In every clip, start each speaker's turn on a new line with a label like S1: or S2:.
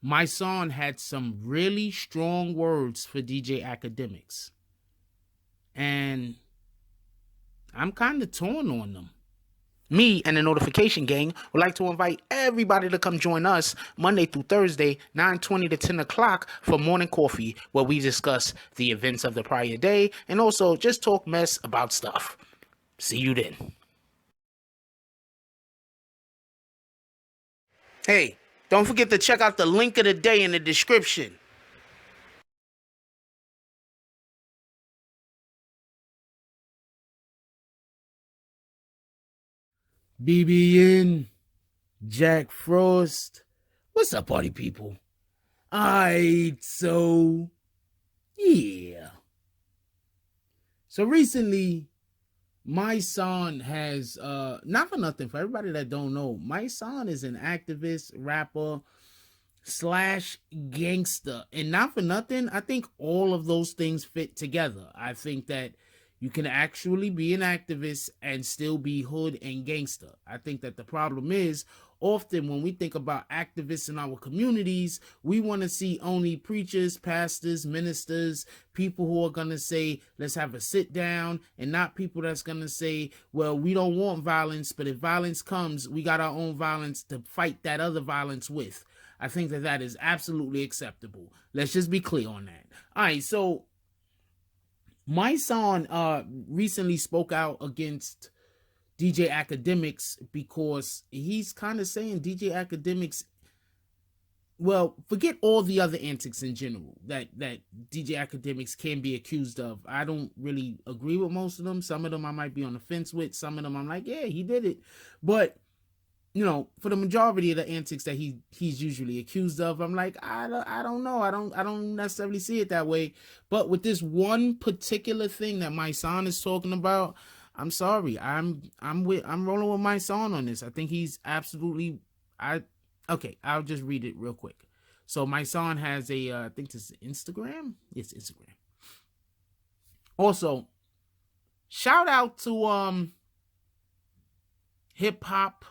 S1: Mysonne had some really strong words for DJ Akademiks. And I'm kind of torn on them. Me and the Notification Gang would like to invite everybody to come join us Monday through Thursday, 9:20 to 10 o'clock for morning coffee, where we discuss the events of the prior day and also just talk mess about stuff. See you then. Hey, don't forget to check out the link of the day in the description. BBN, Jack Frost. What's up, party people? Alright, so yeah. So recently, Mysonne has not for nothing, for everybody that don't know, Mysonne is an activist, rapper, slash gangster. And not for nothing, I think all of those things fit together. I think that you can actually be an activist and still be hood and gangster. I think that the problem is, often when we think about activists in our communities, we want to see only preachers, pastors, ministers, people who are going to say, let's have a sit down, and not people that's going to say, well, we don't want violence, but if violence comes, we got our own violence to fight that other violence with. I think that that is absolutely acceptable. Let's just be clear on that. All right, so Mysonne recently spoke out against DJ Akademiks because he's kind of saying DJ Akademiks, well, forget all the other antics in general that DJ Akademiks can be accused of. I don't really agree with most of them. Some of them I might be on the fence with. Some of them I'm like, yeah, he did it. But you know, for the majority of the antics that he's usually accused of, I'm like, I don't know. I don't necessarily see it that way. But with this one particular thing that Mysonne is talking about, I'm sorry. I'm rolling with Mysonne on this. I think he's absolutely okay, I'll just read it real quick. So Mysonne has a I think this is Instagram. It's Instagram. Also, shout out to Hip Hop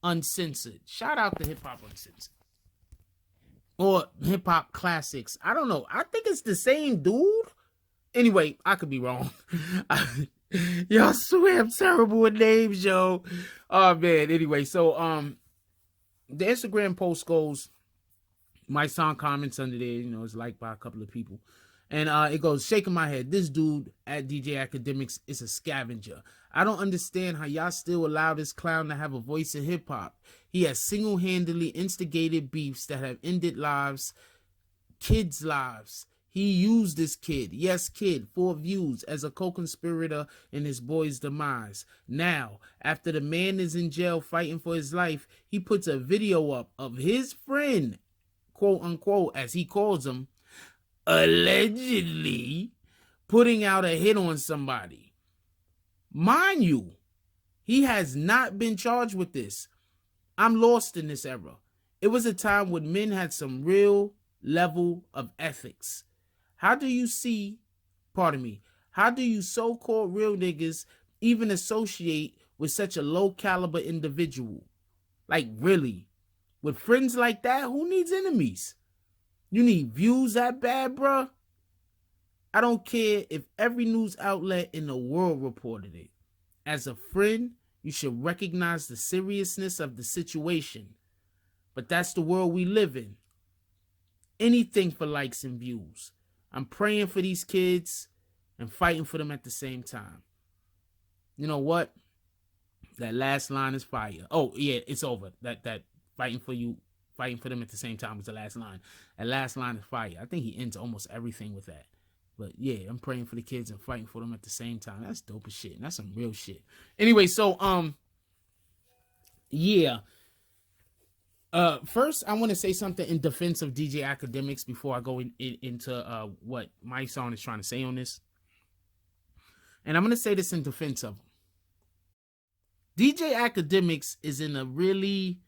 S1: Uncensored. Shout out to Hip Hop Uncensored. Or Hip Hop Classics. I don't know. I think it's the same dude. Anyway, I could be wrong. Y'all swear I'm terrible with names, yo. Oh man. Anyway, so the Instagram post goes, Mysonne comments under there, you know, it's liked by a couple of people. And it goes, shaking my head. This dude at DJ Akademiks is a scavenger. I don't understand how y'all still allow this clown to have a voice in hip-hop. He has single-handedly instigated beefs that have ended lives, kids' lives. He used this kid, yes, kid, for views as a co-conspirator in his boy's demise. Now, after the man is in jail fighting for his life, he puts a video up of his friend, quote-unquote, as he calls him, allegedly putting out a hit on somebody. Mind you, he has not been charged with this. I'm lost in this era. It was a time when men had some real level of ethics. How do you so-called real niggas even associate with such a low caliber individual? Like really? With friends like that, who needs enemies? You need views that bad, bruh? I don't care if every news outlet in the world reported it. As a friend, you should recognize the seriousness of the situation. But that's the world we live in. Anything for likes and views. I'm praying for these kids and fighting for them at the same time. You know what? That last line is fire. Oh, yeah, it's over. That fighting for them at the same time was the last line. That last line is fire. I think he ends almost everything with that. But yeah, I'm praying for the kids and fighting for them at the same time. That's dope as shit. And that's some real shit. Anyway, so yeah. First, I want to say something in defense of DJ Akademiks before I go into what Mysonne is trying to say on this. And I'm going to say this in defense of him. DJ Akademiks is in a really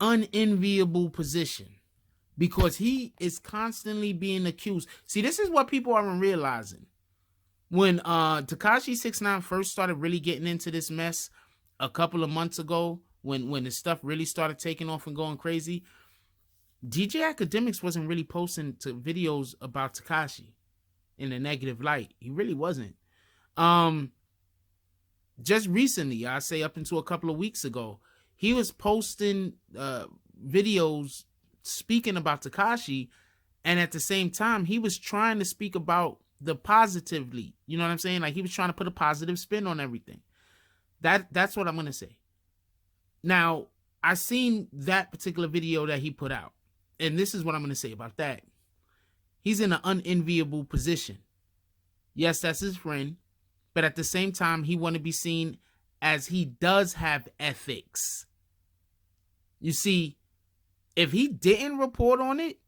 S1: unenviable position because he is constantly being accused. See, this is what people aren't realizing. When Tekashi 6ix9ine first started really getting into this mess a couple of months ago, when the stuff really started taking off and going crazy, DJ Akademiks wasn't really posting to videos about Tekashi in a negative light. He really wasn't. Just recently, I say up until a couple of weeks ago, he was posting videos speaking about Tekashi, and at the same time, he was trying to speak about the positively. You know what I'm saying? Like, he was trying to put a positive spin on everything. That's what I'm gonna say. Now, I seen that particular video that he put out, and this is what I'm gonna say about that. He's in an unenviable position. Yes, that's his friend, but at the same time, he want to be seen as he does have ethics. You see, if he didn't report on it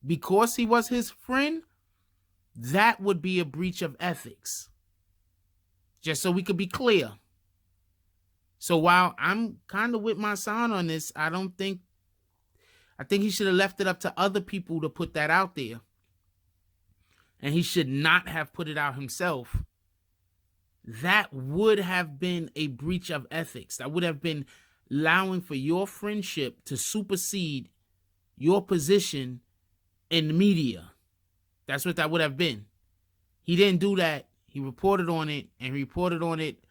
S1: because he was his friend, that would be a breach of ethics. Just so we could be clear. So while I'm kind of with Mysonne on this, I think he should have left it up to other people to put that out there. And he should not have put it out himself. That would have been a breach of ethics. That would have been allowing for your friendship to supersede your position in the media. That's what that would have been. He didn't do that. He reported on it, and reported on it.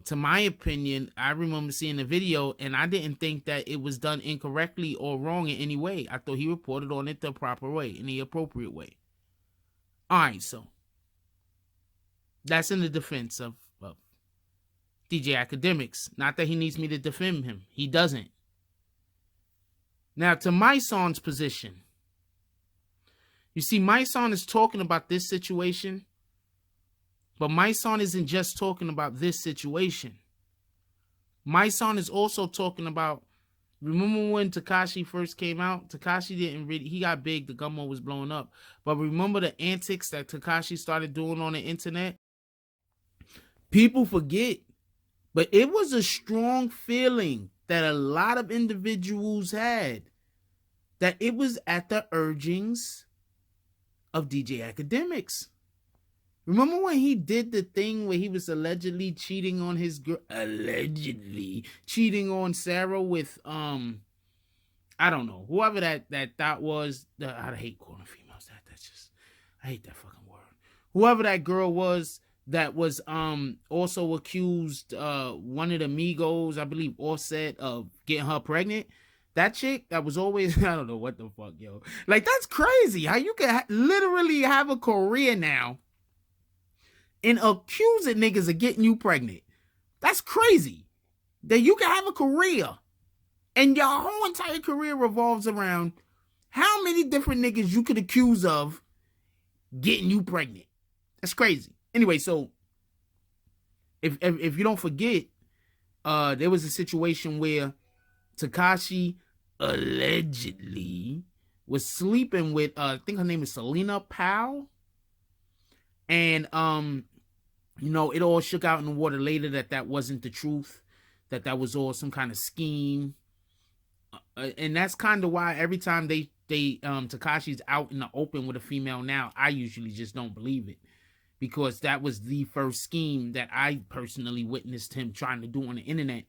S1: To my opinion, I remember seeing the video, and I didn't think that it was done incorrectly or wrong in any way. I thought he reported on it the proper way, in the appropriate way. All right, so that's in the defense of DJ Akademiks. Not that he needs me to defend him. He doesn't. Now, to Mysonne's position. You see, Mysonne is talking about this situation, but Mysonne isn't just talking about this situation. Mysonne is also talking about, remember when Tekashi first came out? Tekashi didn't really, he got big, the gummo was blowing up. But remember the antics that Tekashi started doing on the internet? People forget, but it was a strong feeling that a lot of individuals had, that it was at the urgings of DJ Akademiks. Remember when he did the thing where he was allegedly cheating on his girl, allegedly cheating on Sarah with I don't know, whoever that was. I hate calling females that. That's just, I hate that fucking word. Whoever that girl was that was also accused one of the Migos, I believe Offset, of getting her pregnant. That chick that was always, I don't know what the fuck, yo. Like, that's crazy how you can literally have a career now and accusing niggas of getting you pregnant. That's crazy. That you can have a career and your whole entire career revolves around how many different niggas you could accuse of getting you pregnant. That's crazy. Anyway, so if you don't forget, there was a situation where Tekashi allegedly was sleeping with, I think her name is Selena Powell. And, you know, it all shook out in the water later that wasn't the truth, that was all some kind of scheme. And that's kind of why every time Tekashi's out in the open with a female now, I usually just don't believe it. Because that was the first scheme that I personally witnessed him trying to do on the internet.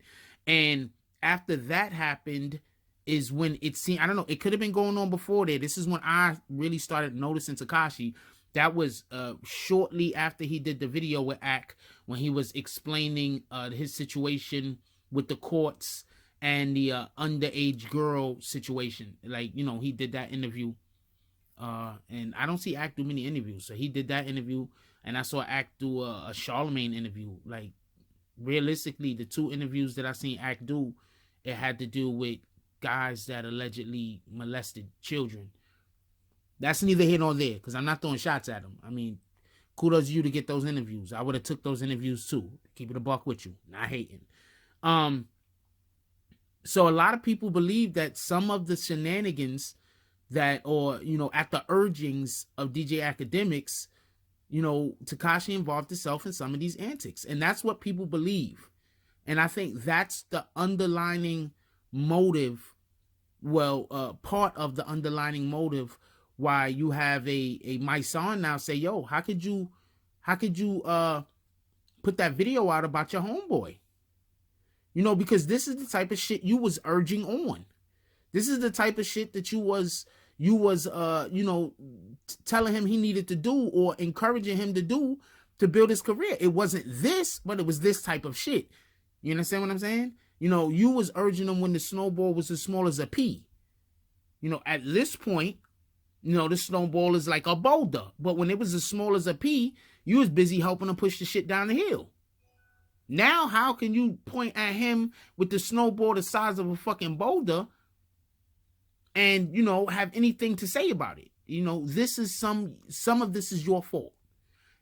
S1: And after that happened is when it seemed, I don't know, it could have been going on before that. This is when I really started noticing Tekashi. That was shortly after he did the video with Ak, when he was explaining his situation with the courts and the underage girl situation. Like, you know, he did that interview. And I don't see Ak do many interviews. So he did that interview. And I saw Ak do a Charlemagne interview. Like, realistically, the two interviews that I seen Ak do, it had to do with guys that allegedly molested children. That's neither here nor there, because I'm not throwing shots at him. I mean, kudos to you to get those interviews. I would have took those interviews too. Keep it a buck with you. Not hating. So a lot of people believe that some of the shenanigans that, or, you know, at the urgings of DJ Akademiks, you know, Tekashi involved himself in some of these antics. And that's what people believe. And I think that's the underlining motive, part of the underlining motive why you have a Mysonne now say, yo, how could you put that video out about your homeboy? You know, because this is the type of shit you was urging on. This is the type of shit that you was, you was, telling him he needed to do or encouraging him to do to build his career. It wasn't this, but it was this type of shit. You understand what I'm saying? You was urging him when the snowball was as small as a pea. At this point, the snowball is like a boulder. But when it was as small as a pea, you was busy helping him push the shit down the hill. Now, how can you point at him with the snowball the size of a fucking boulder and, have anything to say about it? This is some of this is your fault.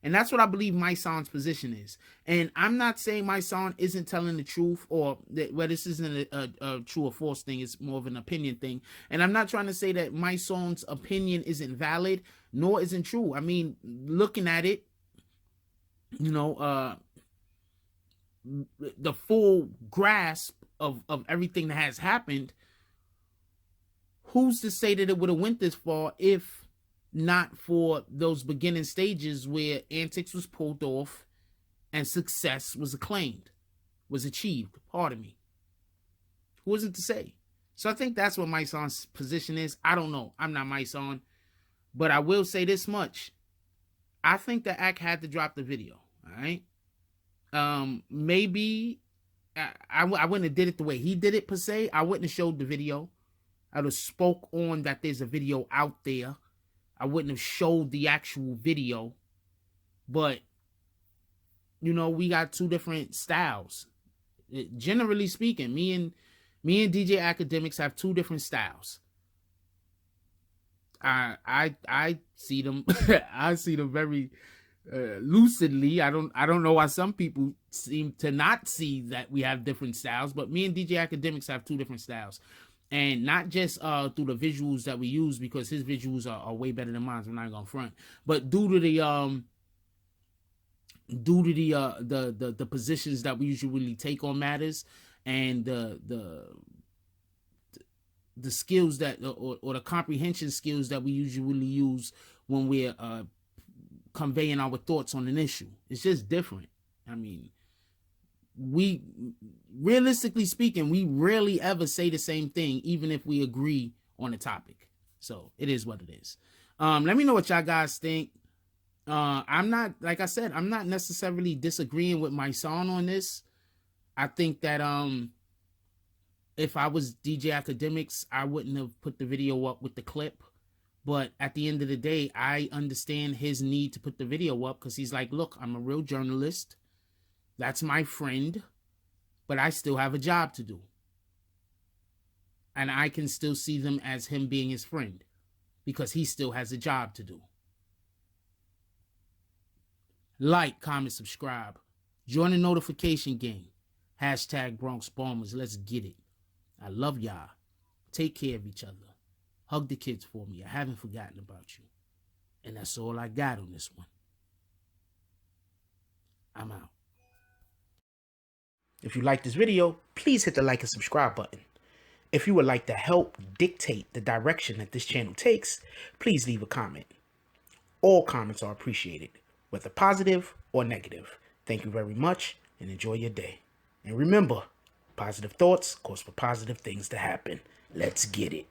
S1: And that's what I believe Mysonne's position is. And I'm not saying Mysonne isn't telling the truth, or that this isn't a true or false thing. It's more of an opinion thing. And I'm not trying to say that Mysonne's opinion isn't valid, nor isn't true. I mean, looking at it, the full grasp of everything that has happened, who's to say that it would have went this far if not for those beginning stages where antics was pulled off and success was acclaimed, was achieved? Pardon me. Who isn't to say? So I think that's what Mysonne's position is. I don't know. I'm not Mysonne. But I will say this much. I think the act had to drop the video. All right? Maybe I wouldn't have did it the way he did it, per se. I wouldn't have showed the video. I would have spoke on that there's a video out there. I wouldn't have showed the actual video. But, we got two different styles. Generally speaking, me and DJ Akademiks have two different styles. I see them I see them very lucidly. I don't know why some people seem to not see that we have different styles, but me and DJ Akademiks have two different styles. And not just through the visuals that we use, because his visuals are way better than mine. So I'm not gonna front, but due to the positions that we usually take on matters, and the skills that or the comprehension skills that we usually use when we're conveying our thoughts on an issue. It's just different. I mean, realistically speaking, we rarely ever say the same thing, even if we agree on a topic. So it is what it is. Let me know what y'all guys think. I'm not, like I said, I'm not necessarily disagreeing with Mysonne on this. I think that if I was DJ Akademiks, I wouldn't have put the video up with the clip. But at the end of the day, I understand his need to put the video up, because he's like, look, I'm a real journalist. That's my friend, but I still have a job to do. And I can still see them as him being his friend, because he still has a job to do. Like, comment, subscribe. Join the notification game. Hashtag Bronx Bombers. Let's get it. I love y'all. Take care of each other. Hug the kids for me. I haven't forgotten about you. And that's all I got on this one. I'm out. If you like this video, please hit the like and subscribe button. If you would like to help dictate the direction that this channel takes, please leave a comment. All comments are appreciated, whether positive or negative. Thank you very much, and enjoy your day. And remember, positive thoughts cause for positive things to happen. Let's get it.